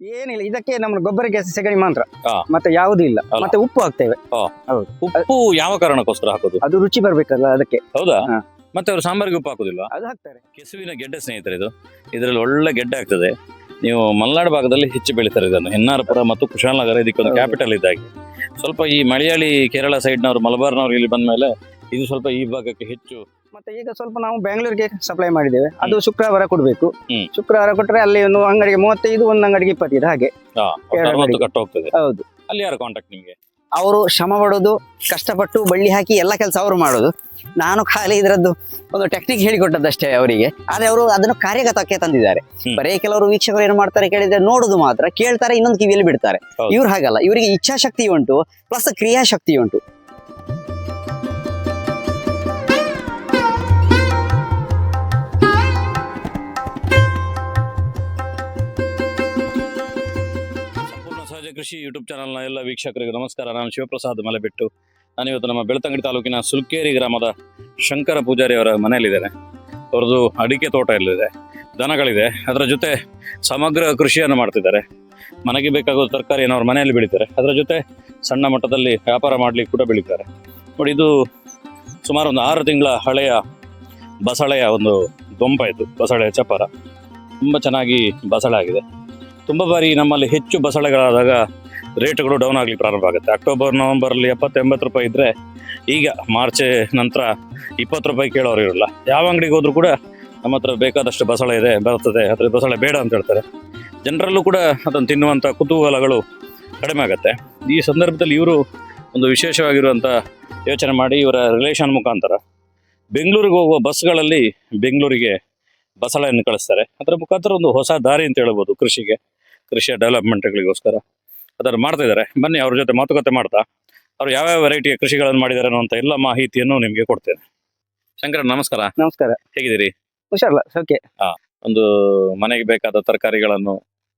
ಏನಿಲ್ಲ, ಇದಕ್ಕೆ ನಮ್ಮ ಗೊಬ್ಬರಕ್ಕೆ ಸೆಗಣಿ ಮಾತ್ರ, ಹಾ. ಮತ್ತೆ ಯಾವುದೂ ಇಲ್ಲ. ಅಲ್ಲ. ಮತ್ತೆ ಉಪ್ಪು ಹಾಕ್ತೇವೆ. ಹೌದು. ಉಪ್ಪು ಯಾವ ಕಾರಣಕ್ಕೋಸ್ಕರ ಹಾಕೋದು? ಅದು ರುಚಿ ಬರ್ಬೇಕಲ್ಲ ಅದಕ್ಕೆ. ಹೌದಾ? ಹಾ. ಮತ್ತೆ ಅವರು ಸಾಂಬಾರಿಗೆ ಉಪ್ಪು ಹಾಕೋದಿಲ್ವಾ? ಅದು ಹಾಕ್ತಾರೆ. ಕೆಸುವಿನ ಗೆಡ್ಡೆ ಸ್ನೇಹಿತರೆ, ಇದರಲ್ಲಿ ಒಳ್ಳೆ ಗೆಡ್ಡೆ ಆಗ್ತದೆ. ನೀವು ಮಲೆನಾಡು ಭಾಗದಲ್ಲಿ ಹೆಚ್ಚು ಬೆಳೀತಾರೆ ಇದನ್ನು. ಹೆನ್ನಾರಪುರ ಮತ್ತು ಕುಶಾಲನಗರ ಇದಕ್ಕೊಂದು ಹೌದು. ಕ್ಯಾಪಿಟಲ್ ಇದ್ದಾಗೆ. ಸ್ವಲ್ಪ ಈ ಮಲಯಾಳಿ ಕೇರಳ ಸೈಡ್ನವರು, ಮಲಬಾರ್ನವರು ಇಲ್ಲಿ ಬಂದ ಮೇಲೆ ಇದು ಸ್ವಲ್ಪ ಈ ಭಾಗಕ್ಕೆ ಹೆಚ್ಚು. ಮತ್ತೆ ಈಗ ಸ್ವಲ್ಪ ನಾವು ಬೆಂಗಳೂರಿಗೆ ಸಪ್ಲೈ ಮಾಡಿದ್ದೇವೆ. ಅದು ಶುಕ್ರವಾರ ಕೊಡಬೇಕು. ಹ್ಮ್. ಶುಕ್ರವಾರ ಕೊಟ್ಟರೆ ಅಲ್ಲಿ ಒಂದು ಅಂಗಡಿಗೆ 35, ಒಂದು ಅಂಗಡಿಗೆ 25 ಹಾಗೆ. ಎರಡು 60 ಗಂಟೆಗೆ. ಕಟ್ಟು ಹೋಗ್ತದೆ. ಹೌದು. ಅಲ್ಲಿ ಯಾರು ಕಾಂಟ್ಯಾಕ್ಟ್ ನಿಮಗೆ? ಅವರು ಶ್ರಮ ಪಡೋದು, ಕಷ್ಟಪಟ್ಟು ಬಳ್ಳಿ ಹಾಕಿ ಎಲ್ಲ ಕೆಲಸ ಅವರು ಮಾಡೋದು. ನಾನು ಖಾಲಿ ಇದರದ್ದು ಒಂದು ಟೆಕ್ನಿಕ್ ಹೇಳಿಕೊಟ್ಟದ್ದಷ್ಟೇ ಅವರಿಗೆ. ಆದ್ರೆ ಅವರು ಅದನ್ನು ಕಾರ್ಯಗತಕ್ಕೆ ತಂದಿದ್ದಾರೆ. ಬರೀ ಕೆಲವರು ವೀಕ್ಷಕರು ಏನು ಮಾಡ್ತಾರೆ ಕೇಳಿದ್ರೆ ನೋಡುದು ಮಾತ್ರ, ಕೇಳ್ತಾರೆ, ಇನ್ನೊಂದು ಕಿವಿಯಲ್ಲಿ ಬಿಡ್ತಾರೆ. ಹೌದು. ಇವ್ರು ಹಾಗಲ್ಲ, ಇವರಿಗೆ ಇಚ್ಛಾಶಕ್ತಿ ಉಂಟು, ಪ್ಲಸ್ ಕ್ರಿಯಾಶಕ್ತಿ ಉಂಟು. ಸಂಪೂರ್ಣ ಸಹಜ ಕೃಷಿ ಯೂಟ್ಯೂಬ್ ಚಾನಲ್ನ ಎಲ್ಲ ವೀಕ್ಷಕರಿಗೆ ನಮಸ್ಕಾರ. ನಾನು ಶಿವಪ್ರಸಾದ್ ಮಲೆಬೆಟ್ಟು. ನಾನಿವತ್ತು ನಮ್ಮ ಬೆಳ್ತಂಗಡಿ ತಾಲೂಕಿನ ಸುಲ್ಕೇರಿ ಗ್ರಾಮದ ಶಂಕರ ಪೂಜಾರಿ ಅವರ ಮನೆಯಲ್ಲಿದ್ದೇನೆ. ಅವ್ರದ್ದು ಅಡಿಕೆ ತೋಟ ಎಲ್ಲಿದೆ, ದನಗಳಿದೆ, ಅದರ ಜೊತೆ ಸಮಗ್ರ ಕೃಷಿಯನ್ನು ಮಾಡ್ತಿದ್ದಾರೆ. ಮನೆಗೆ ಬೇಕಾಗುವ ತರಕಾರಿಯನ್ನು ಅವ್ರ ಮನೆಯಲ್ಲಿ ಬೆಳೀತಾರೆ. ಅದರ ಜೊತೆ ಸಣ್ಣ ಮಟ್ಟದಲ್ಲಿ ವ್ಯಾಪಾರ ಮಾಡಲಿಕ್ಕೆ ಕೂಡ ಬೆಳೀತಾರೆ. ನೋಡಿ, ಇದು ಸುಮಾರು ಒಂದು 6 ತಿಂಗಳ ಹಳೆಯ ಬಸಳೆಯ ಒಂದು ದೊಂಪ. ಇದು ಬಸಳೆಯ ಚಪ್ಪರ ತುಂಬ ಚೆನ್ನಾಗಿ ಬಸಳೆ ಆಗಿದೆ. ತುಂಬ ಬಾರಿ ನಮ್ಮಲ್ಲಿ ಹೆಚ್ಚು ಬಸಳೆಗಳಾದಾಗ ರೇಟ್ಗಳು ಡೌನ್ ಆಗಲಿಕ್ಕೆ ಪ್ರಾರಂಭ ಆಗುತ್ತೆ. ಅಕ್ಟೋಬರ್ ನವಂಬರಲ್ಲಿ 70-80 ರೂಪಾಯಿ ಇದ್ದರೆ, ಈಗ ಮಾರ್ಚ್ ನಂತರ 20 ರೂಪಾಯಿ ಕೇಳೋರು ಇರಲ್ಲ. ಯಾವ ಅಂಗಡಿಗೆ ಹೋದರೂ ಕೂಡ ನಮ್ಮ ಹತ್ರ ಬೇಕಾದಷ್ಟು ಬಸಳೆ ಇದೆ, ಬರ್ತದೆ, ಅದ್ರ ಬಸಳೆ ಬೇಡ ಅಂತ ಹೇಳ್ತಾರೆ. ಜನರಲ್ಲೂ ಕೂಡ ಅದನ್ನು ತಿನ್ನುವಂಥ ಕುತೂಹಲಗಳು ಕಡಿಮೆ ಆಗುತ್ತೆ. ಈ ಸಂದರ್ಭದಲ್ಲಿ ಇವರು ಒಂದು ವಿಶೇಷವಾಗಿರುವಂಥ ಯೋಚನೆ ಮಾಡಿ, ಇವರ ರಿಲೇಷನ್ ಮುಖಾಂತರ ಬೆಂಗಳೂರಿಗೆ ಹೋಗುವ ಬಸ್ಗಳಲ್ಲಿ ಬೆಂಗಳೂರಿಗೆ ಬಸಳೆಯನ್ನು ಕಳಿಸ್ತಾರೆ. ಅದರ ಮುಖಾಂತರ ಒಂದು ಹೊಸ ದಾರಿ ಅಂತ ಹೇಳ್ಬೋದು ಕೃಷಿಯ ಡೆವಲಪ್ಮೆಂಟ್ಗಳಿಗೋಸ್ಕರ ಅದನ್ನು ಮಾಡ್ತಾ ಇದ್ದಾರೆ. ಬನ್ನಿ, ಅವ್ರ ಜೊತೆ ಮಾತುಕತೆ ಮಾಡ್ತಾ ಅವರು ಯಾವ್ಯಾವ ವೆರೈಟಿಯ ಕೃಷಿಗಳನ್ನು ಮಾಡಿದ್ದಾರೆ ಅನ್ನುವಂಥ ಎಲ್ಲ ಮಾಹಿತಿಯನ್ನು ನಿಮಗೆ ಕೊಡ್ತೇನೆ. ಶಂಕರ, ನಮಸ್ಕಾರ. ನಮಸ್ಕಾರ. ಹೇಗಿದ್ದೀರಿ? ಹುಷಾರಲ್ಲ, ಸೌಖ್ಯ. ಒಂದು ಮನೆಗೆ ಬೇಕಾದ ತರಕಾರಿಗಳನ್ನು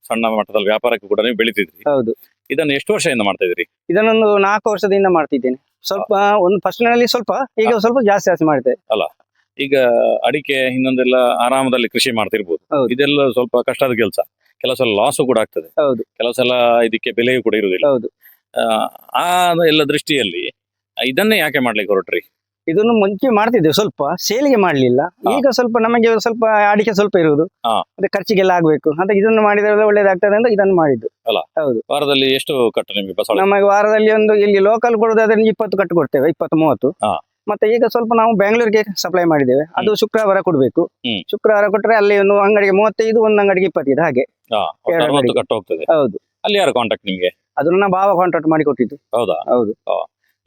ಸಣ್ಣ ಮಟ್ಟದಲ್ಲಿ ವ್ಯಾಪಾರಕ್ಕೆ ಕೂಡ ನೀವು ಬೆಳಿತಿದ್ರಿ. ಹೌದು. ಇದನ್ನು ಎಷ್ಟು ವರ್ಷದಿಂದ ಮಾಡ್ತಾ ಇದ್ರಿ? ಇದನ್ನೊಂದು 4 ವರ್ಷದಿಂದ ಮಾಡ್ತಿದ್ದೇನೆ. ಸ್ವಲ್ಪ ಒಂದು ಫಸ್ಟ್ನಲ್ಲಿ ಸ್ವಲ್ಪ, ಈಗ ಸ್ವಲ್ಪ ಜಾಸ್ತಿ ಮಾಡ್ತೇವೆ. ಈಗ ಅಡಿಕೆ ಇನ್ನೊಂದೆಲ್ಲ ಆರಾಮದಲ್ಲಿ ಕೃಷಿ ಮಾಡ್ತಿರ್ಬೋದು. ಹೌದು. ಇದೆಲ್ಲ ಸ್ವಲ್ಪ ಕಷ್ಟದ ಕೆಲಸ, ಕೆಲವು ಸಲ ಲಾಸು ಕೂಡ ಆಗ್ತದೆ, ಹೌದು. ಕೆಲವು ಸಲ ಇದಕ್ಕೆ ಬೆಲೆಯೂ ಕೂಡ ಇರುವುದಿಲ್ಲ. ಹೌದು. ಆ ಎಲ್ಲ ದೃಷ್ಟಿಯಲ್ಲಿ ಇದನ್ನೇ ಯಾಕೆ ಮಾಡ್ಲಿಕ್ಕೆ ಹೊರಟ್ರಿ? ಇದನ್ನು ಮುಂಚೆ ಮಾಡ್ತಿದ್ದೇವೆ, ಸ್ವಲ್ಪ ಸೇಲಿಗೆ ಮಾಡ್ಲಿಲ್ಲ. ಈಗ ಸ್ವಲ್ಪ ನಮಗೆ ಸ್ವಲ್ಪ ಅಡಿಕೆ ಸ್ವಲ್ಪ ಇರುವುದು, ಮತ್ತೆ ಖರ್ಚಿಗೆಲ್ಲ ಆಗ್ಬೇಕು ಅಂತ ಇದನ್ನು ಮಾಡಿದ್ರೆ ಒಳ್ಳೇದಾಗ್ತದೆ ಅಂತ ಇದನ್ನು ಮಾಡಿದ್ದು. ಹೌದು. ವಾರದಲ್ಲಿ ಎಷ್ಟು ಕಟ್ಟು ನಿಮಗೆ ಬಸಳೆ? ನಮಗೆ ವಾರದಲ್ಲಿ ಒಂದು ಇಲ್ಲಿ ಲೋಕಲ್ ಕೊಡೋದಾದ್ರೆ 20 ಕಟ್ಟು ಕೊಡ್ತೇವೆ, 20-30. ಮತ್ತೆ ಈಗ ಸ್ವಲ್ಪ ನಾವು ಬೆಂಗಳೂರಿಗೆ ಸಪ್ಲೈ ಮಾಡಿದ್ದೇವೆ. ಅದು ಶುಕ್ರವಾರ ಕೊಡ್ಬೇಕು. ಶುಕ್ರವಾರ ಕೊಟ್ರೆ ಅಲ್ಲಿ ಒಂದು ಅಂಗಡಿಗೆ 35, ಒಂದು ಅಂಗಡಿಗೆ 25 ಹಾಗೆ. 60 ಕಟ್ಟು ಹೋಗ್ತದೆ. ಹೌದು. ಅಲ್ಲಿ ಯಾರು ಕಾಂಟ್ಯಾಕ್ಟ್ ನಿಮ್ಗೆ? ಅದು ನನ್ನ ಭಾವ ಕಾಂಟ್ರಾಕ್ಟ್ ಮಾಡಿ ಕೊಟ್ಟಿದ್ದು. ಹೌದಾ? ಹೌದು.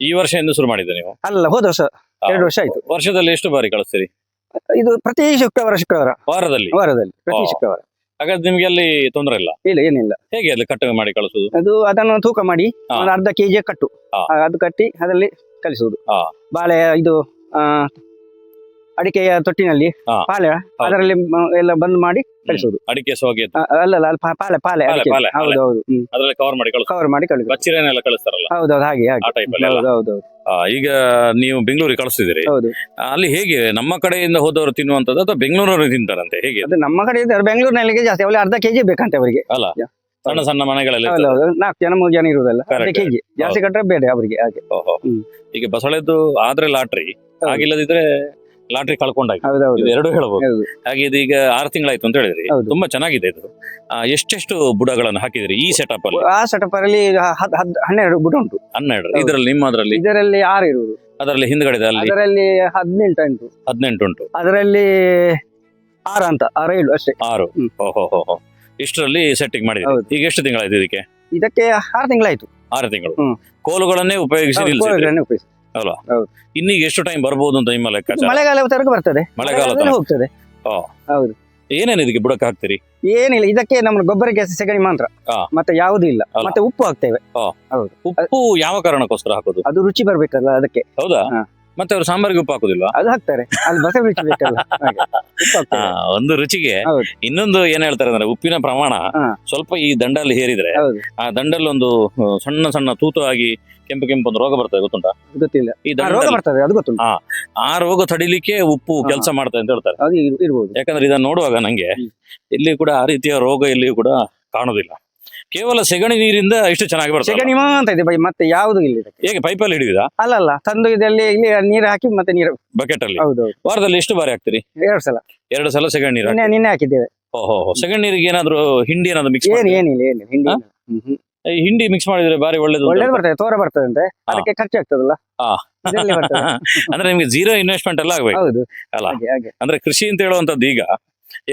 ಈ ವರ್ಷ ಎಂದು ಶುರು ಮಾಡಿದ್ದೆ ನೀವು? ಅಲ್ಲ, ಹೋದ ವರ್ಷ 2 ವರ್ಷ ಆಯ್ತು. ವರ್ಷದಲ್ಲಿ ಎಷ್ಟು ಬಾರಿ ಕಳಿಸ್ತೀರಿ? ಇದು ಪ್ರತಿ ಶುಕ್ರವಾರ ವಾರದಲ್ಲಿ ಪ್ರತಿ ಶುಕ್ರವಾರ. ಹಾಗಾದ್ರೆ ನಿಮ್ಗೆ ಅಲ್ಲಿ ತೊಂದರೆ ಇಲ್ಲ? ಇಲ್ಲ, ಏನಿಲ್ಲ. ಹೇಗೆ ಅಲ್ಲಿ ಕಟ್ಟು ಮಾಡಿ ಕಳಿಸುದು? ಅದು ಅದನ್ನು ತೂಕ ಮಾಡಿ ಒಂದು ಅರ್ಧ ಕೆಜಿ ಕಟ್ಟು, ಅದು ಕಟ್ಟಿ ಅದರಲ್ಲಿ ಕಲಿಸುವುದು. ಬಾಳೆ ಇದು ಅಡಿಕೆಯ ತೊಟ್ಟಿನಲ್ಲಿ ಪಾಳೆ, ಅದರಲ್ಲಿ ಎಲ್ಲ ಬಂದ್ ಮಾಡಿ ಕಳಿಸುವುದು. ಅಡಿಕೆ ಸೋಗೆ ಅಲ್ಲ, ಪಾಳೆ. ಹೌದು. ಅದರಲ್ಲಿ ಕವರ್ ಮಾಡಿ ಕಳಿಸುದು. ಬಚ್ಚಿರೇನೆಲ್ಲ ಕಳಿಸ್ತಾರಲ್ಲ? ಹೌದು, ಹಾಗೆ. ಆ ಟೈಪ್ ಅಲ್ಲಿ. ಹೌದು. ಈಗ ನೀವು ಬೆಂಗಳೂರಿಗೆ ಕಳಿಸ್ತಿದ್ದೀರಿ. ಹೌದು. ಅಲ್ಲಿ ಹೇಗೆ ನಮ್ಮ ಕಡೆಯಿಂದ ಹೋದವರು ತಿನ್ನುವಂತದ್ದು ಅಥವಾ ಬೆಂಗಳೂರವರು ತಿಂತಾರಂತೆ? ಹೇಗೆ? ಅದು ನಮ್ಮ ಕಡೆ ಬೆಂಗಳೂರಿನಲ್ಲಿ ಜಾಸ್ತಿ, ಅವಳಿ ಅರ್ಧ ಕೆಜಿ ಬೇಕಂತೆ ಅವರಿಗೆ. ಅಲ್ಲ, ಸಣ್ಣ ಮನೆಗಳಲ್ಲಿ 4 ಜನ 3 ಜನ ಇರುವುದಲ್ಲ, ಅರ್ಧ ಕೆಜಿ ಜಾಸ್ತಿ ಕಟ್ಟರೆ ಬೇಡ ಅವರಿಗೆ ಹಾಗೆ. ಈಗ ಬಸಳೆದ್ದು ಆದ್ರೆ ಲಾಟ್ರಿ, ಆಗಿಲ್ಲದಿದ್ರೆ ಲಾಟ್ರಿ ಕಳ್ಕೊಂಡಾಗಿ, ಇದು ಎರಡು ಹೇಳ್ಬೋದು. ಹಾಗೆ ಇದು ಈಗ 6 ತಿಂಗಳಾಯ್ತು ಅಂತ ಹೇಳಿದ್ರಿ. ತುಂಬಾ ಚೆನ್ನಾಗಿದೆ ಇದು. ಎಷ್ಟೆಷ್ಟು ಬುಡಗಳನ್ನು ಹಾಕಿದ್ರಿ ಈ ಸೆಟಪ್ ಅಲ್ಲಿ? ಆ ಸೆಟಪ್ ಅಲ್ಲಿ 12 ಬುಡ ಉಂಟು. 12. ಇದರಲ್ಲಿ ನಿಮ್ಮದ್ರಲ್ಲಿ? ಇದರಲ್ಲಿ 6 ಇರುವುದು. ಅದರಲ್ಲಿ ಹಿಂದ್ಗಡೆ ಅದರಲ್ಲಿ 18 ಉಂಟು. ಅದರಲ್ಲಿ 6 ಅಂತ 7 ಅಷ್ಟೇ. 6. ಓಹೋ. ಇಷ್ಟರಲ್ಲಿ ಸೆಟ್ಟಿಂಗ್ ಮಾಡಿದ್ರಿ. ಈಗ ಎಷ್ಟು ತಿಂಗಳಾಯ್ತು ಇದಕ್ಕೆ? 6 ತಿಂಗಳಾಯ್ತು. 6 ತಿಂಗಳು. ಕೋಲುಗಳನ್ನೇ ಉಪಯೋಗಿಸಿ ಅಲ್ವಾ? ಇನ್ನೀಗ ಎಷ್ಟು ಟೈಮ್ ಬರ್ಬೋದು ಅಂತ ನಿಮ್ಮ ಲೆಕ್ಕ? ಮಳೆಗಾಲದವರೆಗೂ ಬರ್ತದೆ. ಮಳೆಗಾಲ ಹೋಗ್ತದೆ. ಹೌದು. ಏನೇನು ಇದಕ್ಕೆ ಬುಡಕ್ಕೆ ಹಾಕ್ತೀರಿ? ಏನಿಲ್ಲ, ಇದಕ್ಕೆ ನಮ್ಮ ಗೊಬ್ಬರಕ್ಕೆ ಸೆಗಣಿ ಮಾತ್ರ, ಮತ್ತೆ ಯಾವುದೂ ಇಲ್ಲ. ಮತ್ತೆ ಉಪ್ಪು ಹಾಕ್ತೇವೆ. ಹೌದು. ಉಪ್ಪು ಯಾವ ಕಾರಣಕ್ಕೋಸ್ಕರ ಹಾಕೋದು? ಅದು ರುಚಿ ಬರ್ಬೇಕಲ್ಲ ಅದಕ್ಕೆ. ಹೌದಾ? ಮತ್ತೆ ಅವರು ಸಾಂಬಾರಿಗೆ ಉಪ್ಪು ಹಾಕುದಿಲ್ವಾ? ಅದು ಹಾಕ್ತಾರೆ, ಅಲ್ಲಿ ಬಸಳೆ ರುಚಿ ಬೇಕಲ್ಲ. ಒಂದು ರುಚಿಗೆ. ಇನ್ನೊಂದು ಏನ್ ಹೇಳ್ತಾರೆ ಅಂದ್ರೆ, ಉಪ್ಪಿನ ಪ್ರಮಾಣ ಸ್ವಲ್ಪ ಈ ದಂಡಲ್ಲಿ ಹೇರಿದ್ರೆ ಆ ದಂಡಲ್ಲಿ ಒಂದು ಸಣ್ಣ ತೂತು ಆಗಿ ಕೆಂಪು ಒಂದು ರೋಗ ಬರ್ತದೆ, ಗೊತ್ತುಂಟಾ? ಗೊತ್ತಿಲ್ಲ. ಈ ರೋಗ ಬರ್ತದೆ, ಅದು ಗೊತ್ತುಂಟು. ಆ ರೋಗ ತಡಿಲಿಕ್ಕೆ ಉಪ್ಪು ಕೆಲಸ ಮಾಡ್ತದೆ ಅಂತ ಹೇಳ್ತಾರೆ. ಅದು ಇರ್ಬೋದು. ಯಾಕಂದ್ರೆ ಇದನ್ನ ನೋಡುವಾಗ ನಂಗೆ ಇಲ್ಲಿ ಕೂಡ ಆ ರೀತಿಯ ರೋಗ ಎಲ್ಲಿಯೂ ಕೂಡ ಕಾಣುದಿಲ್ಲ. ಕೇವಲ ಸೆಗಣಿ ನೀರಿಂದ ಇಷ್ಟು ಚೆನ್ನಾಗಿ ಬರ್ತದೆ. ಸೆಗಣಿ ಮಾತ್ರ ಇದೆ ಬೈ, ಮತ್ತೆ ಯಾವುದು ಇಲ್ಲ ಇದಕ್ಕೆ. ಹೇಗೆ ಪೈಪಲ್ಲಿ ಹಿಡಿಯುದಾ ಅಲ್ಲ ತಂದು ಇದರಲ್ಲಿ ಇಲ್ಲಿ ನೀರು ಹಾಕಿ ಮತ್ತೆ ನೀರು. ಬಕೆಟ್ ಅಲ್ಲಿ? ಹೌದು. ವಾರದಲ್ಲಿ ಎಷ್ಟು ಬಾರಿ ಹಾಕ್ತೀರಿ? 2 ಸಲ. 2 ಸಲ ಸೆಗಣಿ ನೀರು. ನಿನ್ನೆ ಹಾಕಿದ್ದೇವೆ. ಓಹೋ, ಸೆಗಣಿ ನೀರಿಗೆ ಏನಾದ್ರು ಹಿಂಡಿ ಏನಾದ್ರು ಮಿಕ್ಸ್? ಏನಿಲ್ಲ ಹಿಂಡಿ. ಈ ಹಿಂಡಿ ಮಿಕ್ಸ್ ಮಾಡಿದ್ರೆ ಬಾರಿ ಒಳ್ಳೇದು. ಒಳ್ಳೇದು ಬರ್ತದೆ, ತೋರ ಬರ್ತದೆ ಅಂತೆ, ಅದಕ್ಕೆ ಖರ್ಚಾಗ್ತದಲ್ಲ. ಇದರಲ್ಲಿ ಬರ್ತದೆ. ಅಂದ್ರೆ ನಿಮ್ಗೆ ಜೀರೋ ಇನ್ವೆಸ್ಟ್ಮೆಂಟ್ ಎಲ್ಲ ಆಗ್ಬೇಕು ಹೌದು ಅಲ್ಲ? ಹಾಗೆ. ಅಂದ್ರೆ ಕೃಷಿ ಅಂತ ಹೇಳುವಂತದ್ದು ಈಗ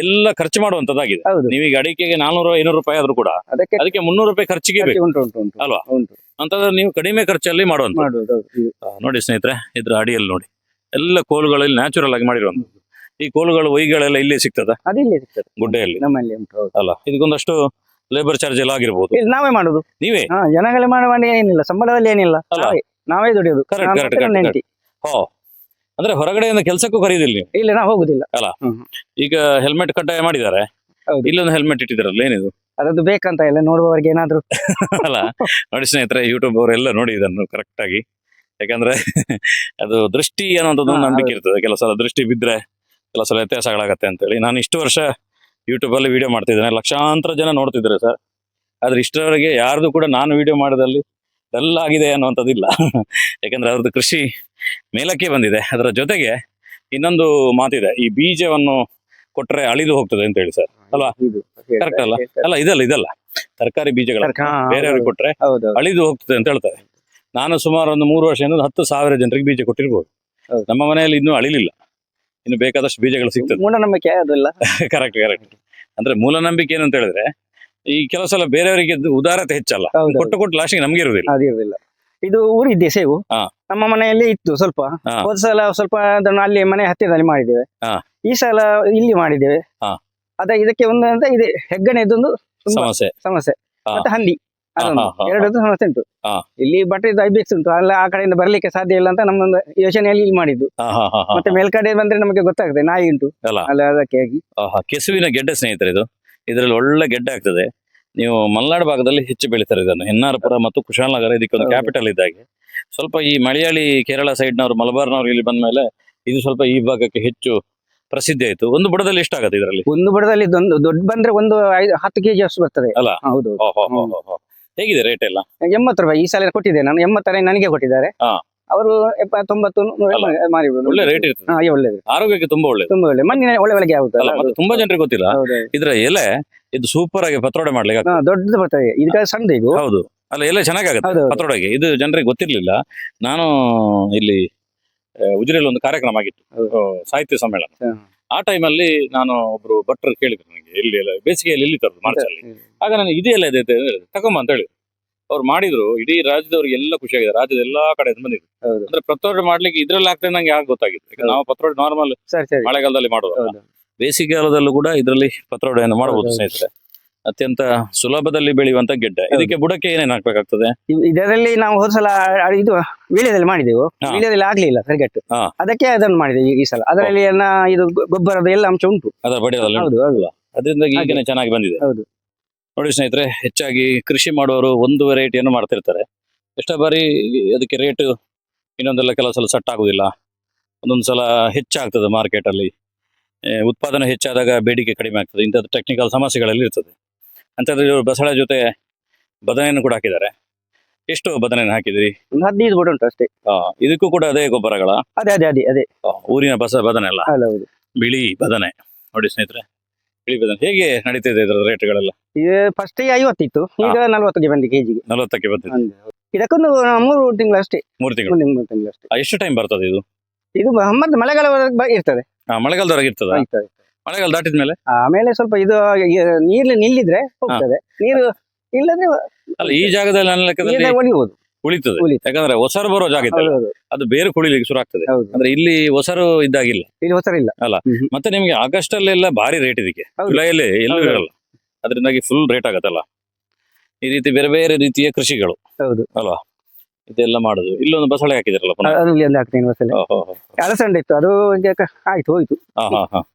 ಎಲ್ಲ ಖರ್ಚು ಮಾಡುವಂತದ್ದಾಗಿದೆ. ಹೌದು. ನೀವೀಗ ಅಡಿಕೆಗೆ 400-500 ರೂಪಾಯಿ ಆದ್ರೂ ಕೂಡ ಅದಕ್ಕೆ ಅದಕ್ಕೆ 300 ರೂಪಾಯಿ ಖರ್ಚಿಗೆ ಬೇಕು ಉಂಟು ಅಲ್ವಾ? ಉಂಟು. ಅಂತಂದ್ರೆ ನೀವು ಕಡಿಮೆ ಖರ್ಚಲ್ಲಿ ಮಾಡುವಂತ. ನೋಡಿ ಸ್ನೇಹಿತರೆ, ಇದ್ರ ಅಡಿಯಲ್ಲಿ ನೋಡಿ ಎಲ್ಲ ಕೋಲುಗಳಲ್ಲಿ ನ್ಯಾಚುರಲ್ ಆಗಿ ಮಾಡಿರುವಂತದ್ದು. ಈ ಕೋಲುಗಳು ಒಯ್ಗಳೆಲ್ಲ ಇಲ್ಲೇ ಸಿಗ್ತದ? ಅದಿಲ್ಲೇ ಸಿಗ್ತದೆ ಗುಡ್ಡೆಯಲ್ಲಿ ನಮ್ಮಲ್ಲಿ ಉಂಟು. ಹೌದು. ಅಲ್ಲ, ಇದಕ್ಕೊಂದಷ್ಟು ಲೇಬರ್ ಚಾರ್ಜ್ ಎಲ್ಲ ಆಗಿರ್ಬೋದು. ಇಲ್ಲಿ ನಾವೇ ಮಾಡುದು. ನೀವೇ? ಜನಗಳೇ ಮಾಡುವ ಏನಿಲ್ಲ, ಸಂಬಳದಲ್ಲಿ ಏನಿಲ್ಲ, ಅಲ್ಲ. ನಾವೇ ದುಡಿಯೋದು. Correct, correct, correct, ಹೆಂಡತಿ. ಹೋ, ಅಂದ್ರೆ ಹೊರಗಡೆಯಿಂದ ಕೆಲಸಕ್ಕೂ ಕರೀದಿಲ್ಲ ನೀವು? ಇಲ್ಲ, ನಾವು ಹೋಗುದಿಲ್ಲ. ಅಲ್ಲ, ಈಗ ಹೆಲ್ಮೆಟ್ ಕಡ್ಡಾಯ ಮಾಡಿದ್ದಾರೆ. ಹೌದು. ಇಲ್ಲೊಂದು ಹೆಲ್ಮೆಟ್ ಇಟ್ಟಿದಾರಲ್ಲ, ಏನಿದು? ಅದದ್ದು ಬೇಕಂತ ಇಲ್ಲ, ನೋಡುವವರಿಗೆ ಏನಾದ್ರು. ಅಲ್ಲ, ನೋಡಿ ಸ್ನೇಹಿತರೆ, ಯೂಟ್ಯೂಬ್ ಅವರೆಲ್ಲ ನೋಡಿ ಇದನ್ನು ಕರೆಕ್ಟ್ ಆಗಿ. ಯಾಕಂದ್ರೆ ಅದು ದೃಷ್ಟಿ ಅನ್ನೋಂಥದ್ದು ನಂಬಿಕೆ ಇರ್ತದೆ. ಕೆಲವು ಸಲ ದೃಷ್ಟಿ ಬಿದ್ರೆ ಕೆಲವು ಸಲ ವ್ಯತ್ಯಾಸಗಳಾಗತ್ತೆ ಅಂತೇಳಿ ನಾನು ಇಷ್ಟು ವರ್ಷ ಯೂಟ್ಯೂಬ್ ಅಲ್ಲಿ ವಿಡಿಯೋ ಮಾಡ್ತಿದ್ದೇನೆ. ಲಕ್ಷಾಂತರ ಜನ ನೋಡ್ತಿದ್ದಾರೆ ಸರ್. ಆದ್ರೆ ಇಷ್ಟರವರೆಗೆ ಯಾರ್ದು ಕೂಡ ನಾನು ವಿಡಿಯೋ ಮಾಡೋದಲ್ಲಿ ಎಲ್ಲ ಆಗಿದೆ ಅನ್ನುವಂಥದ್ದಿಲ್ಲ. ಯಾಕಂದ್ರೆ ಅವ್ರದ್ದು ಕೃಷಿ ಮೇಲಕ್ಕೆ ಬಂದಿದೆ. ಅದರ ಜೊತೆಗೆ ಇನ್ನೊಂದು ಮಾತಿದೆ, ಈ ಬೀಜವನ್ನು ಕೊಟ್ರೆ ಅಳಿದು ಹೋಗ್ತದೆ ಅಂತ ಹೇಳಿ ಸರ್, ಅಲ್ವಾ? ಕರೆಕ್ಟ್ ಅಲ್ಲ? ಅಲ್ಲ, ಇದಲ್ಲ ತರಕಾರಿ ಬೀಜಗಳ ಬೇರೆಯವ್ರಿಗೆ ಕೊಟ್ರೆ ಅಳಿದು ಹೋಗ್ತದೆ ಅಂತ ಹೇಳ್ತಾರೆ. ನಾನು ಸುಮಾರು ಒಂದು 3 ವರ್ಷದಿಂದ 10,000 ಜನರಿಗೆ ಬೀಜ ಕೊಟ್ಟಿರ್ಬೋದು. ನಮ್ಮ ಮನೆಯಲ್ಲಿ ಇನ್ನೂ ಅಳಿಲಿಲ್ಲ, ಇನ್ನು ಬೇಕಾದಷ್ಟು ಬೀಜಗಳು ಸಿಗ್ತದೆ. ಮೂಢನಂಬಿಕೆ ಅದಲ್ಲ. ಕರೆಕ್ಟ್. ಅಂದ್ರೆ ಮೂಲನಂಬಿಕೆ ಏನು ಅಂತ ಹೇಳಿದ್ರೆ, ಈ ಕೆಲವು ಸಲ ಬೇರೆಯವರಿಗೆ ಉದಾರತೆ ಹೆಚ್ಚಲ್ಲ, ಕೊಟ್ಟು ಲಾಸ್ಟಿಗೆ ನಮ್ಗೆ ಇರುವುದಿಲ್ಲ. ಇದು ಊರಿದ್ದೆ ಸೇವು. ನಮ್ಮ ಮನೆಯಲ್ಲಿ ಇತ್ತು ಸ್ವಲ್ಪ. ಹೋದ ಸಲ ಸ್ವಲ್ಪ ಅದನ್ನು ಅಲ್ಲಿ ಮನೆ ಹತ್ತಿರದಲ್ಲಿ ಮಾಡಿದ್ದೇವೆ. ಈ ಸಲ ಇಲ್ಲಿ ಮಾಡಿದ್ದೇವೆ. ಇದಕ್ಕೆ ಒಂದು ಅಂತ ಇದೆ, ಹೆಗ್ಗಣೆದೊಂದು ಸಮಸ್ಯೆ ಮತ್ತೆ ಹಂದಿ, ಅದೊಂದು 2 ಸಮಸ್ಯೆ ಉಂಟು. ಇಲ್ಲಿ ಬಟ್ರಿದ್ದು IBX ಉಂಟು, ಅಲ್ಲ ಆ ಕಡೆಯಿಂದ ಬರ್ಲಿಕ್ಕೆ ಸಾಧ್ಯ ಇಲ್ಲ ಅಂತ ನಮ್ಮೊಂದು ಯೋಚನೆಯಲ್ಲಿ ಇಲ್ಲಿ ಮಾಡಿದ್ದು. ಮತ್ತೆ ಮೇಲ್ಕಡೆ ಬಂದ್ರೆ ನಮಗೆ ಗೊತ್ತಾಗ್ತದೆ, ನಾಯಿ ಉಂಟು ಅಲ್ಲ, ಅದಕ್ಕೆ ಆಗಿ. ಕೆಸುವಿನ ಗೆಡ್ಡೆ ಸ್ನೇಹಿತರೆ, ಇದರಲ್ಲಿ ಒಳ್ಳೆ ಗೆಡ್ಡೆ ಆಗ್ತದೆ. ನೀವು ಮಲೆನಾಡು ಭಾಗದಲ್ಲಿ ಹೆಚ್ಚು ಬೆಳೀತಾರೆ ಇದನ್ನು. ಹೆನ್ನಾರಪುರ ಮತ್ತು ಕುಶಾಲನಗರ ಇದಕ್ಕೊಂದು ಕ್ಯಾಪಿಟಲ್ ಇದ್ದಾಗೆ. ಸ್ವಲ್ಪ ಈ ಮಲಯಾಳಿ ಕೇರಳ ಸೈಡ್ನವರು, ಮಲಬಾರ್ನವ್ರು ಇಲ್ಲಿ ಬಂದ ಮೇಲೆ ಇದು ಸ್ವಲ್ಪ ಈ ಭಾಗಕ್ಕೆ ಹೆಚ್ಚು ಪ್ರಸಿದ್ಧಿ ಆಯ್ತು. ಒಂದು ಬುಡದಲ್ಲಿ ಎಷ್ಟಾಗತ್ತೆ ಇದರಲ್ಲಿ? ಒಂದು ಬುಡದಲ್ಲಿ ದೊಡ್ಡ ಬಂದ್ರೆ ಒಂದು 10 kg ಅಷ್ಟು ಬರ್ತದೆ ಅಲ್ಲ? ಹೌದು. ಹೇಗಿದೆ ರೇಟ್ ಎಲ್ಲ? 80 ರೂಪಾಯಿ ಈ ಸಲ ಕೊಟ್ಟಿದ್ದೆ ನಾನು. 80 ನನಗೆ ಕೊಟ್ಟಿದ್ದಾರೆ. ಅವರು 70, 90 ಮಾರಿಬೋದು. ಒಳ್ಳೆ ರೇಟ್ ಇರ್ತದೆ. ಒಳ್ಳೇದು, ಆರೋಗ್ಯಕ್ಕೆ ತುಂಬಾ ಒಳ್ಳೇದು. ತುಂಬಾ ಒಳ್ಳೆ ಮಣ್ಣಿನ ಒಳಗೆ ಆಗುತ್ತಲ್ಲ. ಮತ್ತೆ ತುಂಬಾ ಜನರಿಗೆ ಗೊತ್ತಿಲ್ಲ ಇದ್ರ ಎಲೆ. ಇದು ಸೂಪರ್ ಆಗಿ ಪತ್ರೋಡೆ ಮಾಡ್ಲಿಕ್ಕೆ ದೊಡ್ಡದು ಬರ್ತದೆ. ಇದಕ್ಕೆ ಸಣ್ಣದು ಈಗ. ಹೌದು, ಅಲ್ಲ ಎಲೆ ಚೆನ್ನಾಗುತ್ತೆ ಪತ್ರೋಡೆಗೆ. ಇದು ಜನರಿಗೆ ಗೊತ್ತಿರ್ಲಿಲ್ಲ. ನಾನು ಇಲ್ಲಿ ಉಜಿರೆಯಲ್ಲಿ ಒಂದು ಕಾರ್ಯಕ್ರಮ ಆಗಿತ್ತು, ಸಾಹಿತ್ಯ ಸಮ್ಮೇಳನ. ಆ ಟೈಮಲ್ಲಿ ನಾನು ಒಬ್ರು ಭಟ್ರು ಕೇಳಿದ್ರು ನನಗೆ, ಎಲ್ಲಿ ಎಲ್ಲ ಬೇಸಿಗೆಯಲ್ಲಿ ಎಲ್ಲಿ ತರುದು ಮಾರ್ಚ್ ಅಲ್ಲಿ. ಆಗ ನನಗೆ ಇದೆಲ್ಲ ಇದೆ ತಗೊಂಬ ಅಂತ ಹೇಳಿದ್ರು. ಅವ್ರು ಮಾಡಿದ್ರು. ಇಡೀ ರಾಜ್ಯದವ್ರಿಗೆ ಎಲ್ಲ ಖುಷಿಯಾಗಿದೆ, ರಾಜ್ಯದ ಎಲ್ಲಾ ಕಡೆ ಬಂದಿದ್ರು. ಅಂದ್ರೆ ಪತ್ರೋಡೆ ಮಾಡ್ಲಿಕ್ಕೆ ಇದ್ರಲ್ಲಿ ಆಗ್ತದೆ ನಂಗೆ ಯಾಕೆ ಗೊತ್ತಾಗಿತ್ತು. ನಾವು ಪತ್ರೋಡೆ ನಾರ್ಮಲ್ ಮಳೆಗಾಲದಲ್ಲಿ ಮಾಡುವ, ಬೇಸಿಗೆಗಾಲದಲ್ಲೂ ಕೂಡ ಇದರಲ್ಲಿ ಪತ್ರೋಡೆಯನ್ನು ಮಾಡಬಹುದು ಸ್ನೇಹಿತರೆ. ಅತ್ಯಂತ ಸುಲಭದಲ್ಲಿ ಬೆಳೆಯುವಂತ ಗೆಡ್ಡೆ. ಇದಕ್ಕೆ ಬುಡಕ್ಕೆ ಏನೇನು ಹಾಕ್ಬೇಕಾಗ್ತದೆ? ಇದರಲ್ಲಿ ನಾವು ಹೋದ ಸಲ ಇದು ವೀಳ್ಯದಲ್ಲಿ ಮಾಡಿದೆವು. ವೀಳ್ಯದಲ್ಲಿ ಆಗ್ಲಿಲ್ಲ ಸರಿಗಟ್ಟು, ಅದಕ್ಕೆ ಅದನ್ನು ಮಾಡಿದೆ ಈ ಸಲ. ಅದರಲ್ಲಿ ಇದು ಗೊಬ್ಬರದ ಎಲ್ಲ ಅಂಶ ಉಂಟು ಅದರ ಬಡಿಯಲ್ಲಿ. ಅದರಿಂದ ಈಗನೇ ಚೆನ್ನಾಗಿ ಬಂದಿದೆ. ನೋಡಿ ಸ್ನೇಹಿತರೆ, ಹೆಚ್ಚಾಗಿ ಕೃಷಿ ಮಾಡುವವರು ಒಂದು ವೆರೈಟಿಯನ್ನು ಮಾಡ್ತಿರ್ತಾರೆ. ಎಷ್ಟೋ ಬಾರಿ ಅದಕ್ಕೆ ರೇಟ್ ಇನ್ನೊಂದೆಲ್ಲ ಕೆಲವು ಸಲ ಸೆಟ್ ಆಗುದಿಲ್ಲ, ಒಂದೊಂದು ಸಲ ಹೆಚ್ಚಾಗ್ತದೆ ಮಾರ್ಕೆಟ್ ಅಲ್ಲಿ. ಉತ್ಪಾದನೆ ಹೆಚ್ಚಾದಾಗ ಬೇಡಿಕೆ ಕಡಿಮೆ ಆಗ್ತದೆ. ಇಂಥದ್ದು ಟೆಕ್ನಿಕಲ್ ಸಮಸ್ಯೆಗಳಲ್ಲಿ ಇರ್ತದೆ. ಅಂತಂದ್ರೆ ಇವರು ಬಸಳೆ ಜೊತೆ ಬದನೆಯನ್ನು ಕೂಡ ಹಾಕಿದ್ದಾರೆ. ಎಷ್ಟು ಬದನೆಯನ್ನು ಹಾಕಿದ್ರಿ? 15 ಬೋಟ್ ಉಂಟು ಅಷ್ಟೇ. ಇದಕ್ಕೂ ಕೂಡ ಅದೇ ಗೊಬ್ಬರಗಳ? ಅದೇ ಊರಿನ ಬದನೆ ಅಲ್ಲ, ಬಿಳಿ ಬದನೆ. ನೋಡಿ ಸ್ನೇಹಿತರೆ, ಬಿಳಿ ಬದನೆ ಹೇಗೆ ನಡೀತಿದೆ ಇದರ ರೇಟ್ಗಳೆಲ್ಲ? ಫಸ್ಟ್ 50 ಇತ್ತು, ಈಗ 40ಗೆ ಬಂದಿದೆ ಕೆಜಿಗೆ. 40ಕ್ಕೆ ಬಂದಿದೆ. ಇದಕ್ಕೊಂದು 3 ತಿಂಗಳು ಅಷ್ಟೇ. 3 ತಿಂಗಳು ಅಷ್ಟೇ. ಎಷ್ಟು ಟೈಮ್ ಬರ್ತದೆ ಇದು? ಇದು ಮತ್ತೆ ಮಳೆಗಾಲವರೆಗೆ ಇರ್ತದೆ. ಮಳೆಗಾಲದವರೆಗೆ ಇರ್ತದೆ. ಮಳೆಗಾಲ ದಾಟಿದ ಮೇಲೆ ಆಮೇಲೆ ಸ್ವಲ್ಪ ಇದು ನೀರು ನಿಲ್ಲಿದ್ರೆ ಹೋಗ್ತದೆ, ನೀರು ಇಲ್ಲದ್ರೆ ಅಲ್ಲ ಈ ಜಾಗದಲ್ಲಿ ಉಳಿತದೆ. ಯಾಕಂದ್ರೆ ಹೊಸರು ಬರೋ ಜಾಗ ಇತ್ತು, ಅದು ಬೇರೆ ಕುಳಿಲಿಕ್ಕೆ ಶುರು ಆಗ್ತದೆ. ಅಂದ್ರೆ ಇಲ್ಲಿ ಹೊಸರು ಇದ್ದಾಗಿಲ್ಲ, ಇಲ್ಲಿ ಹೊಸರಿಲ್ಲ ಅಲ್ಲ. ಮತ್ತೆ ನಿಮ್ಗೆ ಆಗಸ್ಟ್ ಅಲ್ಲೆಲ್ಲ ಭಾರಿ ರೇಟ್ ಇದಕ್ಕೆ, ಜುಲೈಯಲ್ಲಿ ಎಲ್ಲೂ ಇರಲ್ಲ. ಅದರಿಂದಾಗಿ ಫುಲ್ ರೇಟ್ ಆಗತ್ತಲ್ಲ. ಈ ರೀತಿ ಬೇರೆ ಬೇರೆ ರೀತಿಯ ಕೃಷಿಗಳು ಅಲ್ವಾ, ಇದೆಲ್ಲ ಮಾಡುದು. ಇಲ್ಲೊಂದು ಬಸಳೆ ಹಾಕಿದ್ರಲ್ಲ, ಅಲಸಂಡೆ ಇತ್ತು, ಅದು ಆಯ್ತು ಹೋಯ್ತು.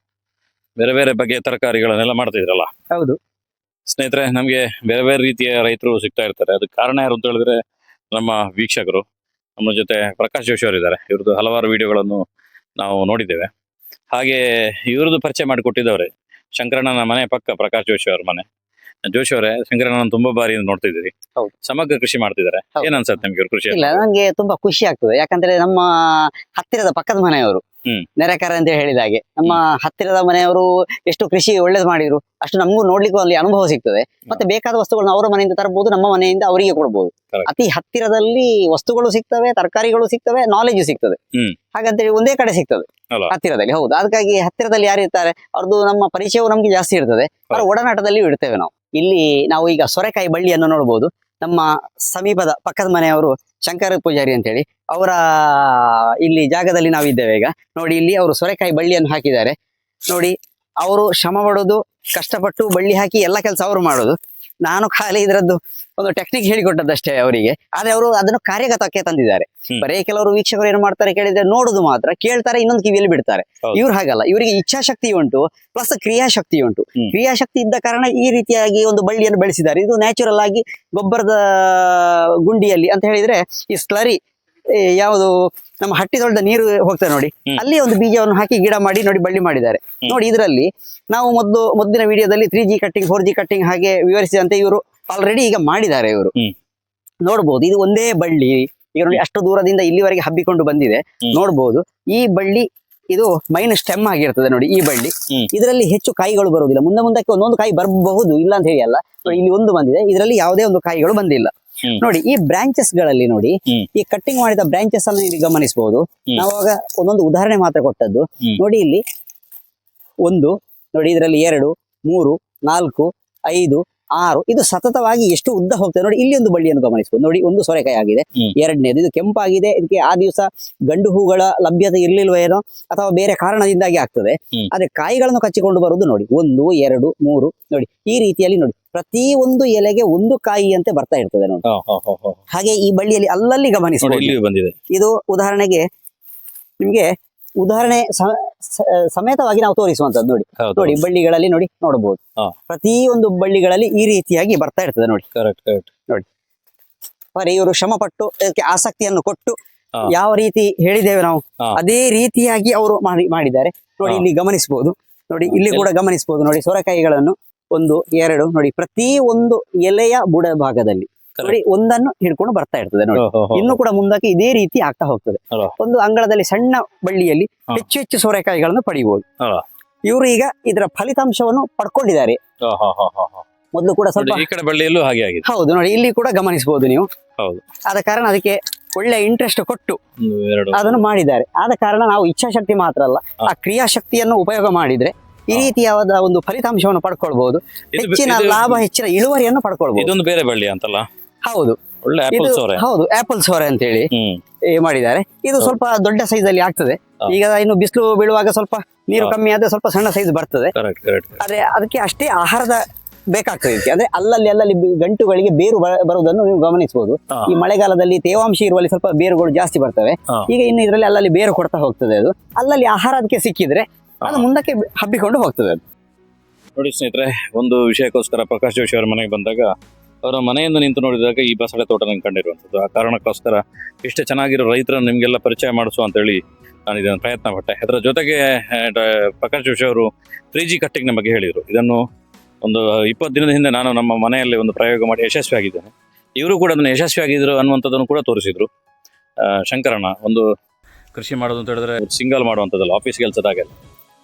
ಬೇರೆ ಬೇರೆ ಬಗೆಯ ತರಕಾರಿಗಳನ್ನೆಲ್ಲ ಮಾಡ್ತಿದ್ರಲ್ಲ. ಹೌದು ಸ್ನೇಹಿತರೆ, ನಮ್ಗೆ ಬೇರೆ ಬೇರೆ ರೀತಿಯ ರೈತರು ಸಿಗ್ತಾ ಇರ್ತಾರೆ. ಅದಕ್ಕೆ ಕಾರಣ ಯಾರು ಅಂತ ಹೇಳಿದ್ರೆ ನಮ್ಮ ವೀಕ್ಷಕರು. ನಮ್ಮ ಜೊತೆ ಪ್ರಕಾಶ್ ಜೋಶಿ ಅವರು ಇದ್ದಾರೆ. ಇವ್ರದ್ದು ಹಲವಾರು ವಿಡಿಯೋಗಳನ್ನು ನಾವು ನೋಡಿದ್ದೇವೆ. ಹಾಗೆ ಇವ್ರದ್ದು ಪರಿಚಯ ಮಾಡಿಕೊಟ್ಟಿದ್ದವ್ರೆ ಶಂಕರಣ್ಣನ ಮನೆ ಪಕ್ಕ ಪ್ರಕಾಶ್ ಜೋಶಿ ಅವ್ರ ಮನೆ. ಜೋಶಿ ಅವರೇ, ಶಂಕರಣ್ಣ ತುಂಬಾ ಬಾರಿ ನೋಡ್ತಿದ್ದೀರಿ. ಹೌದು. ಸಮಗ್ರ ಕೃಷಿ ಮಾಡ್ತಿದ್ದಾರೆ. ಹೌದು. ಏನ್ ಅನ್ಸುತ್ತೆ ನಿಮ್ಗೆ ಇವ್ರ ಕೃಷಿ? ಇಲ್ಲ, ನಂಗೆ ತುಂಬಾ ಖುಷಿ ಆಗ್ತದೆ. ಯಾಕಂದ್ರೆ ನಮ್ಮ ಹತ್ತಿರದ ಪಕ್ಕದ ಮನೆಯವರು ಹ್ಮ್. ನೆರೆಕರ ಅಂತ ಹೇಳಿದ ಹಾಗೆ ನಮ್ಮ ಹತ್ತಿರದ ಮನೆಯವರು ಎಷ್ಟು ಕೃಷಿ ಒಳ್ಳೇದು ಮಾಡಿದ್ರು ಅಷ್ಟು ನಮಗೂ ನೋಡ್ಲಿಕ್ಕೂ ಅಲ್ಲಿ ಅನುಭವ ಸಿಗ್ತದೆ. ಮತ್ತೆ ಬೇಕಾದ ವಸ್ತುಗಳನ್ನ ಅವರ ಮನೆಯಿಂದ ತರಬಹುದು, ನಮ್ಮ ಮನೆಯಿಂದ ಅವರಿಗೆ ಕೊಡಬಹುದು. Correct. ಅತಿ ಹತ್ತಿರದಲ್ಲಿ ವಸ್ತುಗಳು ಸಿಗ್ತವೆ, ತರಕಾರಿಗಳು ಸಿಗ್ತವೆ, ನಾಲೆಜ್ ಸಿಗ್ತದೆ. ಹ್ಮ್. ಹಾಗಂತೇಳಿ ಒಂದೇ ಕಡೆ ಸಿಗ್ತದೆ ಅಲ್ಲ. ಹತ್ತಿರದಲ್ಲಿ. ಹೌದು, ಅದಕ್ಕಾಗಿ ಹತ್ತಿರದಲ್ಲಿ ಯಾರು ಇರ್ತಾರೆ ಅವ್ರದ್ದು ನಮ್ಮ ಪರಿಚಯವು ನಮ್ಗೆ ಜಾಸ್ತಿ ಇರ್ತದೆ. ಅವರ ಒಡನಾಟದಲ್ಲಿ ಇಡ್ತೇವೆ ನಾವು. ಇಲ್ಲಿ ನಾವು ಈಗ ಸೊರೆಕಾಯಿ ಬಳ್ಳಿಯನ್ನು ನೋಡಬಹುದು. ನಮ್ಮ ಸಮೀಪದ ಪಕ್ಕದ ಮನೆಯವರು ಶಂಕರ ಪೂಜಾರಿ ಅಂತೇಳಿ ಅವರ ಇಲ್ಲಿ ಜಾಗದಲ್ಲಿ ನಾವು ಇದ್ದೇವೆ ಈಗ. ನೋಡಿ, ಇಲ್ಲಿ ಅವರು ಸೊರೆಕಾಯಿ ಬಳ್ಳಿಯನ್ನು ಹಾಕಿದ್ದಾರೆ. ನೋಡಿ, ಅವರು ಶ್ರಮ ಪಡೋದು, ಕಷ್ಟಪಟ್ಟು ಬಳ್ಳಿ ಹಾಕಿ ಎಲ್ಲ ಕೆಲಸ ಅವರು ಮಾಡೋದು. ನಾನು ಖಾಲಿ ಇದರದ್ದು ಒಂದು ಟೆಕ್ನಿಕ್ ಹೇಳಿಕೊಟ್ಟದ್ದಷ್ಟೇ ಅವರಿಗೆ. ಆದ್ರೆ ಅವರು ಅದನ್ನು ಕಾರ್ಯಗತಕ್ಕೆ ತಂದಿದ್ದಾರೆ. ಹ್ಮ್. ಬರೀ ಕೆಲವರು ವೀಕ್ಷಕರು ಏನು ಮಾಡ್ತಾರೆ ಕೇಳಿದ್ರೆ ನೋಡುದು ಮಾತ್ರ, ಕೇಳ್ತಾರೆ, ಇನ್ನೊಂದು ಕಿವಿಯಲ್ಲಿ ಬಿಡ್ತಾರೆ. ಹೌದು. ಇವ್ರು ಹಾಗಲ್ಲ, ಇವರಿಗೆ ಇಚ್ಛಾಶಕ್ತಿ ಉಂಟು ಪ್ಲಸ್ ಕ್ರಿಯಾಶಕ್ತಿ ಉಂಟು. ಹ್ಮ್. ಕ್ರಿಯಾಶಕ್ತಿ ಇದ್ದ ಕಾರಣ ಈ ರೀತಿಯಾಗಿ ಒಂದು ಬಳ್ಳಿಯನ್ನು ಬೆಳೆಸಿದ್ದಾರೆ. ಇದು ನ್ಯಾಚುರಲ್ ಆಗಿ ಗೊಬ್ಬರದ ಗುಂಡಿಯಲ್ಲಿ ಅಂತ ಹೇಳಿದ್ರೆ ಈ ಸ್ಲರಿ ಯಾವುದು ನಮ್ಮ ಹಟ್ಟಿ ತೊಳೆದ ನೀರು ಹೋಗ್ತದೆ ನೋಡಿ, ಹ್ಮ್. ಅಲ್ಲಿ ಒಂದು ಬೀಜವನ್ನು ಹಾಕಿ ಗಿಡ ಮಾಡಿ ನೋಡಿ ಬಳ್ಳಿ ಮಾಡಿದ್ದಾರೆ. ಹ್ಮ್. ನೋಡಿ, ಇದರಲ್ಲಿ ನಾವು ಮೊದಲಿನ ವಿಡಿಯೋದಲ್ಲಿ 3G ಕಟ್ಟಿಂಗ್ 4G ಕಟ್ಟಿಂಗ್ ಹಾಗೆ ವಿವರಿಸಿದಂತೆ ಇವರು ಆಲ್ರೆಡಿ ಈಗ ಮಾಡಿದ್ದಾರೆ. ಇವರು ಹ್ಮ್. ನೋಡ್ಬೋದು, ಇದು ಒಂದೇ ಬಳ್ಳಿ. ಈಗ ನೋಡಿ, ಅಷ್ಟು ದೂರದಿಂದ ಇಲ್ಲಿವರೆಗೆ ಹಬ್ಬಿಕೊಂಡು ಬಂದಿದೆ. ಹ್ಮ್. ನೋಡ್ಬೋದು, ಈ ಬಳ್ಳಿ ಇದು ಮೈನ್ ಸ್ಟೆಮ್ ಆಗಿರ್ತದೆ ನೋಡಿ. ಈ ಬಳ್ಳಿ ಹ್ಮ್. ಇದರಲ್ಲಿ ಹೆಚ್ಚು ಕಾಯಿಗಳು ಬರುವುದಿಲ್ಲ. ಮುಂದಕ್ಕೆ ಒಂದೊಂದು ಕಾಯಿ ಬರಬಹುದು, ಇಲ್ಲ ಅಂತ ಹೇಳಿ ಅಲ್ಲ. ನೋಡಿ, ಇಲ್ಲಿ ಒಂದು ಬಂದಿದೆ, ಇದರಲ್ಲಿ ಯಾವುದೇ ಒಂದು ಕಾಯಿಗಳು ಬಂದಿಲ್ಲ. ಹ್ಮ್. ನೋಡಿ, ಈ ಬ್ರಾಂಚಸ್ ಗಳಲ್ಲಿ ನೋಡಿ, ಹ್ಮ್. ಈ ಕಟ್ಟಿಂಗ್ ಮಾಡಿದ ಬ್ರಾಂಚಸ್ ಅನ್ನು ಇಲ್ಲಿ ಗಮನಿಸಬಹುದು. ಹ್ಮ್. ನಾವಾಗ ಒಂದೊಂದು ಉದಾಹರಣೆ ಮಾತ್ರ ಕೊಟ್ಟದ್ದು. ಹ್ಮ್. ನೋಡಿ, ಇಲ್ಲಿ ಒಂದು, ನೋಡಿ ಇದರಲ್ಲಿ 2, 3, 4, 5, 6 ಇದು ಸತತವಾಗಿ ಎಷ್ಟು ಉದ್ದ ಹೋಗ್ತದೆ ನೋಡಿ. ಇಲ್ಲಿ ಒಂದು ಬಳ್ಳಿಯನ್ನು ಗಮನಿಸಬಹುದು. ನೋಡಿ, ಒಂದು ಸೊರೆಕಾಯಿ ಆಗಿದೆ. ಹ್ಮ್. ಎರಡನೇದು ಇದು ಕೆಂಪಾಗಿದೆ. ಇದಕ್ಕೆ ಆ ದಿವಸ ಗಂಡು ಹೂಗಳ ಲಭ್ಯತೆ ಇರ್ಲಿಲ್ವೇನೋ ಅಥವಾ ಬೇರೆ ಕಾರಣದಿಂದಾಗಿ ಆಗ್ತದೆ. ಹ್ಮ್. ಆದ್ರೆ ಕಾಯಿಗಳನ್ನು ಕಚ್ಚಿಕೊಂಡು ಬರುವುದು ನೋಡಿ, 1, 2, 3 ನೋಡಿ, ಈ ರೀತಿಯಲ್ಲಿ ನೋಡಿ ಪ್ರತಿ ಒಂದು ಎಲೆಗೆ ಒಂದು ಕಾಯಿಯಂತೆ ಬರ್ತಾ ಇರ್ತದೆ ನೋಡಿ. ಹಾಗೆ ಈ ಬಳ್ಳಿಯಲ್ಲಿ ಅಲ್ಲಲ್ಲಿ ನೋಡಿ, ಗಮನಿಸಬಹುದು. ಇಲ್ಲಿ ಬಂದಿದೆ. ಇದು ಉದಾಹರಣೆಗೆ ನಿಮ್ಗೆ ಉದಾಹರಣೆ ಸಮೇತವಾಗಿ ನಾವು ತೋರಿಸುವಂತದ್ದು ನೋಡಿ. ಹೌದು. ನೋಡಿ, ಬಳ್ಳಿಗಳಲ್ಲಿ ನೋಡಿ ನೋಡಬಹುದು, ಹಾ. ಪ್ರತಿ ಒಂದು ಬಳ್ಳಿಗಳಲ್ಲಿ ಈ ರೀತಿಯಾಗಿ ಬರ್ತಾ ಇರ್ತದೆ ನೋಡಿ. ಕರೆಕ್ಟ್. ಬರೀ ಇವರು ಶ್ರಮ ಪಟ್ಟು ಇದಕ್ಕೆ ಆಸಕ್ತಿಯನ್ನು ಕೊಟ್ಟು ಹಾ. ಯಾವ ರೀತಿ ಹೇಳಿದ್ದೇವೆ ನಾವು ಹಾ. ಅದೇ ರೀತಿಯಾಗಿ ಅವರು ಮಾಡಿದ್ದಾರೆ ನೋಡಿ. ಹಾ. ಇಲ್ಲಿ ಗಮನಿಸಬಹುದು, ನೋಡಿ ಇಲ್ಲಿ ಕೂಡ ಗಮನಿಸಬಹುದು. ನೋಡಿ, ಸೊರೆಕಾಯಿಗಳನ್ನು 1, 2 ನೋಡಿ, ಪ್ರತಿ ಒಂದು ಎಲೆಯ ಬುಡ ಭಾಗದಲ್ಲಿ ನೋಡಿ ಒಂದನ್ನು ಹಿಡ್ಕೊಂಡು ಬರ್ತಾ ಇರ್ತದೆ ನೋಡಿ. ಇನ್ನು ಕೂಡ ಮುಂದಕ್ಕೆ ಇದೇ ರೀತಿ ಆಗ್ತಾ ಹೋಗ್ತದೆ. ಅಲ್ಲ. ಒಂದು ಅಂಗಳದಲ್ಲಿ ಸಣ್ಣ ಬಳ್ಳಿಯಲ್ಲಿ ಹಾ. ಹೆಚ್ಚು ಸೋರೆಕಾಯಿಗಳನ್ನು ಪಡೆಯಬಹುದು. ಅಲ್ಲ. ಇವರು ಈಗ ಇದರ ಫಲಿತಾಂಶವನ್ನು ಪಡ್ಕೊಂಡಿದ್ದಾರೆ. ಮೊದಲು ಕೂಡ ಸ್ವಲ್ಪ ಈ ಕಡೆ ಬಳ್ಳಿಯಲ್ಲೂ ಹಾಗೆ ಆಗಿದೆ. ಹೌದು, ನೋಡಿ ಇಲ್ಲಿ ಕೂಡ ಗಮನಿಸಬಹುದು ನೀವು. ಹೌದು. ಆದ ಕಾರಣ ಅದಕ್ಕೆ ಒಳ್ಳೆ ಇಂಟ್ರೆಸ್ಟ್ ಕೊಟ್ಟು 1, 2 ಅದನ್ನು ಮಾಡಿದ್ದಾರೆ. ಆದ ಕಾರಣ ನಾವು ಇಚ್ಛಾಶಕ್ತಿ ಮಾತ್ರ ಅಲ್ಲ, ಆ ಕ್ರಿಯಾಶಕ್ತಿಯನ್ನು ಉಪಯೋಗ ಮಾಡಿದ್ರೆ ಈ ರೀತಿಯಾದ ಒಂದು ಫಲಿತಾಂಶವನ್ನು ಪಡ್ಕೊಳ್ಬಹುದು. ಹೆಚ್ಚಿನ ಲಾಭ, ಹೆಚ್ಚಿನ ಇಳುವರಿಯನ್ನು ಪಡ್ಕೊಳ್ಬಹುದು. ಇದೊಂದು ಬೇರೆ ಬಳ್ಳಿ ಅಂತಲ್ಲ? ಹೌದು, ಒಳ್ಳೆ ಆಪಲ್ ಇದು ಸೋರೆ. ಹೌದು, ಆಪಲ್ ಸೋರೆ ಅಂತ ಹೇಳಿ ಹ್ಮ್. ಮಾಡಿದ್ದಾರೆ. ಇದು ಸ್ವಲ್ಪ ದೊಡ್ಡ ಸೈಜ್ ಅಲ್ಲಿ ಆಗ್ತದೆ. ಹಾ. ಈಗ ಇನ್ನು ಬಿಸಿಲು ಬೀಳುವಾಗ ಸ್ವಲ್ಪ ನೀರು ಹಾ. ಕಮ್ಮಿ ಆದ್ರೆ ಸ್ವಲ್ಪ ಸಣ್ಣ ಸೈಜ್ ಬರ್ತದೆ. ಕರೆಕ್ಟ್. ಆದ್ರೆ ಅದಕ್ಕೆ ಅಷ್ಟೇ ಆಹಾರದ ಬೇಕಾಗ್ತದೆ ಇದಕ್ಕೆ. ಅಂದ್ರೆ ಅಲ್ಲಲ್ಲಿ ಗಂಟುಗಳಿಗೆ ಬೇರು ಬರುವುದನ್ನು ನೀವು ಗಮನಿಸಬಹುದು. ಹಾ. ಈ ಮಳೆಗಾಲದಲ್ಲಿ ತೇವಾಂಶ ಇರುವಲ್ಲಿ ಸ್ವಲ್ಪ ಬೇರುಗಳು ಜಾಸ್ತಿ ಬರ್ತವೆ. ಹಾ. ಈಗ ಇನ್ನು ಇದರಲ್ಲಿ ಅಲ್ಲಲ್ಲಿ ಬೇರು ಕೊಡ್ತಾ ಹೋಗ್ತದೆ. ಅದು ಅಲ್ಲಲ್ಲಿ ಆಹಾರ ಅದಕ್ಕೆ ಸಿಕ್ಕಿದ್ರೆ ಅದು ಹಾ. ಮುಂದಕ್ಕೆ ಹಬ್ಬಿಕೊಂಡು ಹೋಗ್ತದೆ ಅದು. ನೋಡಿ ಸ್ನೇಹಿತರೆ, ಒಂದು ವಿಷಯಕ್ಕೋಸ್ಕರ ಪ್ರಕಾಶ್ ಜೋಶಿ ಅವರ ಮನೆಗೆ ಬಂದಾಗ ಅವರ ಮನೆಯಿಂದ ನಿಂತು ನೋಡಿದಾಗ ಈ ಬಸಳೆ ತೋಟ ನಂಗೆ ಕಂಡಿರುವಂಥದ್ದು. ಆ ಕಾರಣಕ್ಕೋಸ್ಕರ ಇಷ್ಟೇ ಚೆನ್ನಾಗಿರೋ ರೈತರನ್ನು ನಿಮಗೆಲ್ಲ ಪರಿಚಯ ಮಾಡಿಸುವ ಅಂತೇಳಿ ನಾನು ಇದನ್ನು ಪ್ರಯತ್ನ ಪಟ್ಟೆ. ಅದರ ಜೊತೆಗೆ ಪ್ರಕಾಶ್ ಜೋಶಿ ಅವರು 3G ಕಟ್ಟಿಂಗ್ನ ಬಗ್ಗೆ ಹೇಳಿದರು. ಇದನ್ನು ಒಂದು 20 ದಿನದ ಹಿಂದೆ ನಾನು ನಮ್ಮ ಮನೆಯಲ್ಲಿ ಒಂದು ಪ್ರಯೋಗ ಮಾಡಿ ಯಶಸ್ವಿಯಾಗಿದ್ದೇನೆ. ಇವರು ಕೂಡ ಅದನ್ನು ಯಶಸ್ವಿಯಾಗಿದ್ದರು ಅನ್ನುವಂಥದ್ದನ್ನು ಕೂಡ ತೋರಿಸಿದ್ರು. ಶಂಕರಣ್ಣ ಒಂದು ಕೃಷಿ ಮಾಡೋದು ಅಂತ ಹೇಳಿದ್ರೆ ಸಿಂಗಲ್ ಮಾಡುವಂಥದ್ದಲ್ಲ, ಆಫೀಸ್ ಕೆಲಸದಾಗೆಲ್ಲ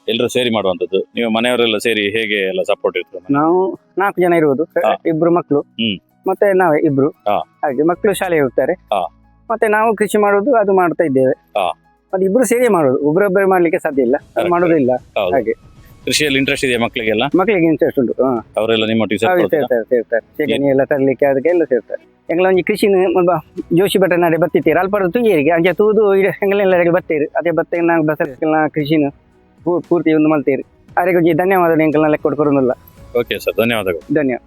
ಎಲ್ಲರೂ ಸೇರಿ ಮಾಡುವಂಥದ್ದು. ನೀವು ಮನೆಯವರೆಲ್ಲ ಸೇರಿ ಹೇಗೆ ಎಲ್ಲ ಸಪೋರ್ಟ್ ಇರ್ತದೆ? ನಾವು 4 ಜನ ಇರುವುದು, ಹಾ. 2 ಮಕ್ಕಳು, ಹ್ಮ್. ಮತ್ತೆ ನಾವೇ 2. ಹಾ. ಹಾಗೆ ಮಕ್ಕಳು ಶಾಲೆಗೆ ಹೋಗ್ತಾರೆ. ಹಾ. ಮತ್ತೆ ನಾವು ಕೃಷಿ ಮಾಡೋದು ಅದು ಮಾಡ್ತಾ ಇದ್ದೇವೆ. ಹಾ. ಮತ್ತೆ 2 ಸೇರಿ ಮಾಡೋದು, ಒಬ್ಬರೊಬ್ಬರು ಮಾಡ್ಲಿಕ್ಕೆ ಸಾಧ್ಯ ಇಲ್ಲ, ಅದು Correct. ಮಾಡೋದಿಲ್ಲ. ಹೌದು. ಹಾಗೆ ಕೃಷಿಯಲ್ಲಿ ಇಂಟ್ರೆಸ್ಟ್ ಇದೆಯಾ ಮಕ್ಕಳಿಗೆಲ್ಲ? ಮಕ್ಕಳಿಗೆ ಇಂಟ್ರೆಸ್ಟ್ ಉಂಟು. ಅವರೆಲ್ಲ ನಿಮ್ಮ ಸೇರ್ತಾರೆ ಸೆಗಣಿ ಎಲ್ಲ ತರಲಿಕ್ಕೆ ಅದಕ್ಕೆ ಎಲ್ಲ ಸೇರ್ತಾರೆ. ಎಂಗ್ಲ ಒಂಜಿ ಕೃಷಿ ಜೋಶಿ ಭಟ್ರ ನಾಡೆ ಬತ್ತಿತ್ತೀರಿ ಅಲ್ಪ ತುಯ್ಯರಿಗೆ ಅಂಚೆ ತೂದು ಎಂಗಲೆಲ್ಲ ಬತ್ತೀರಿ ಅದೇ ಬತ್ತ ನಾವು ಬಸಲ ಕೃಷಿನ ಪೂರ್ತಿ ಒಂದು ಮಲ್ತೀರಿ. ಅದಕ್ಕೆ ಧನ್ಯವಾದ ಎಂಕಲ್ನ ಲೆಕ್ಕ ಕೊಡ್ಕೊಡೋದಿಲ್ಲ. ಓಕೆ ಸರ್, ಧನ್ಯವಾದಗಳು. ಧನ್ಯವಾದ.